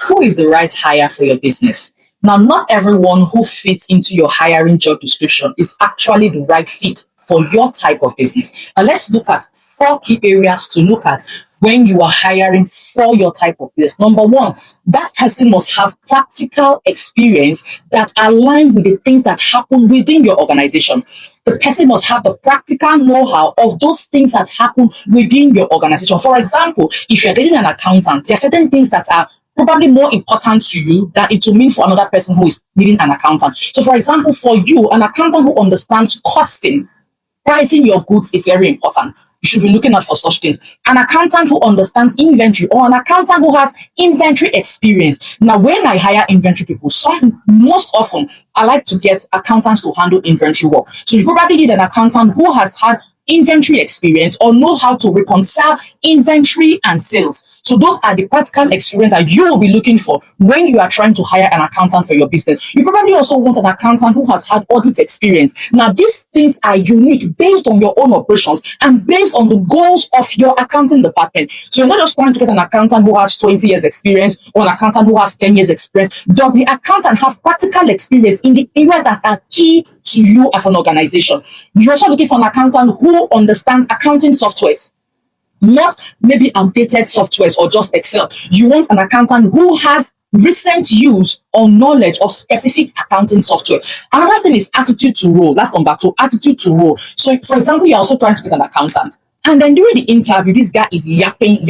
Who is the right hire for your business? Now, not everyone who fits into your hiring job description is actually the right fit for your type of business. Now, let's look at four key areas to look at when you are hiring for your type of business. Number one, that person must have practical experience that align with the things that happen within your organization. The person must have the practical know-how of those things that happen within your organization. For example, if you're getting an accountant, there are certain things that are probably more important to you than it will mean for another person who is needing an accountant. So, for example, for you, an accountant who understands costing, pricing your goods is very important. You should be looking out for such things. An accountant who understands inventory, or an accountant who has inventory experience. Now, when I hire inventory people, most often I like to get accountants to handle inventory work. So you probably need an accountant who has had inventory experience or knows how to reconcile inventory and sales. So those are the practical experience that you will be looking for when you are trying to hire an accountant for your business. You probably also want an accountant who has had audit experience. Now, these things are unique based on your own operations and based on the goals of your accounting department. So you're not just trying to get an accountant who has 20 years experience or an accountant who has 10 years experience. Does the accountant have practical experience in the areas that are key to you as an organization? You're also looking for an accountant who understands accounting softwares, not maybe outdated softwares or just Excel. You want an accountant who has recent use or knowledge of specific accounting software. Another thing is attitude to role. That's number two, attitude to role. So, for example, you're also trying to get an accountant, and then during the interview, this guy is yapping.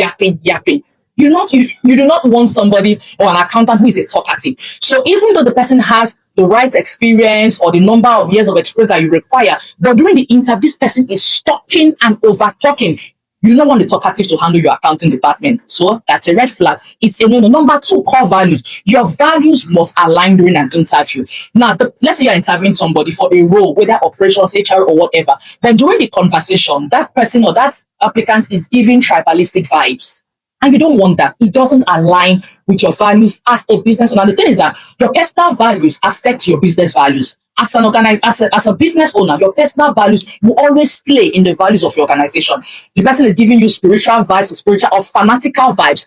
You do not want somebody or an accountant who is a talkative. So even though the person has the right experience or the number of years of experience that you require, but during the interview, this person is talking and over talking. You don't want the talkative to handle your accounting department. So that's a red flag. It's a no-no. Number two, core values. Your values must align during an interview. Now, let's say you're interviewing somebody for a role, whether operations, HR, or whatever. But during the conversation, that person or that applicant is giving tribalistic vibes. And you don't want that. It doesn't align with your values as a business owner. The thing is that your personal values affect your business values. As a business owner, your personal values will always play in the values of your organization. The person is giving you spiritual vibes or fanatical vibes,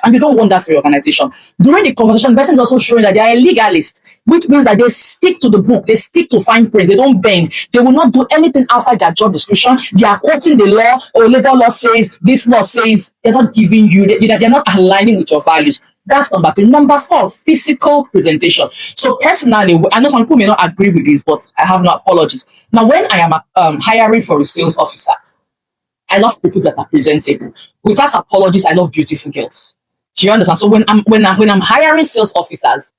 and you don't want that for your organization. During the conversation, the person is also showing that they are a legalist, which means that they stick to the book, they stick to fine print, they don't bend, they will not do anything outside their job description. They are quoting the law, or labor law says, this law says. They're not giving you, they're not aligning with your values. That's number three. Number four, physical presentation. So personally, I know some people may not agree with this, but I have no apologies. Now, when I am hiring for a sales officer, I love people that are presentable. Without apologies, I love beautiful girls. Do you understand? So when I'm hiring sales officers,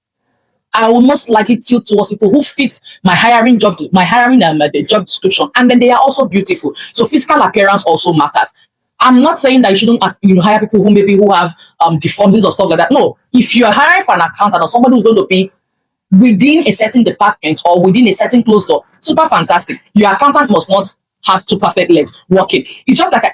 I will most likely tilt towards people who fit my hiring job description, and then they are also beautiful. So physical appearance also matters. I'm not saying that you shouldn't hire people who have deformities or stuff like that. No, if you are hiring for an accountant or somebody who's going to be within a certain department or within a certain closed door, super fantastic. Your accountant must not have two perfect legs working. It's just like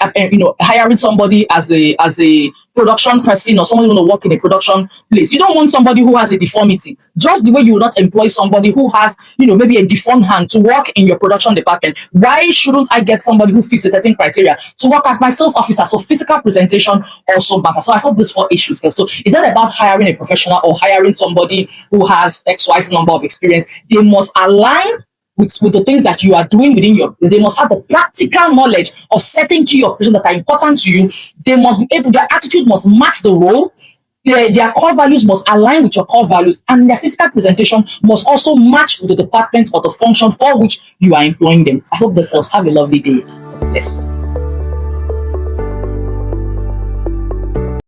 hiring somebody as a production person or somebody who want to work in a production place. You don't want somebody who has a deformity. Just the way you will not employ somebody who has maybe a deformed hand to work in your production department. Why shouldn't I get somebody who fits a certain criteria to work as my sales officer? So physical presentation also matters. So I hope these four issues help. So it's not about hiring a professional or hiring somebody who has XY number of experience. They must align with the things that you are doing they must have the practical knowledge of certain key operations that are important to you. They must be able, their attitude must match the role. Their core values must align with your core values, and their physical presentation must also match with the department or the function for which you are employing them. I hope this helps. Have a lovely day. Yes.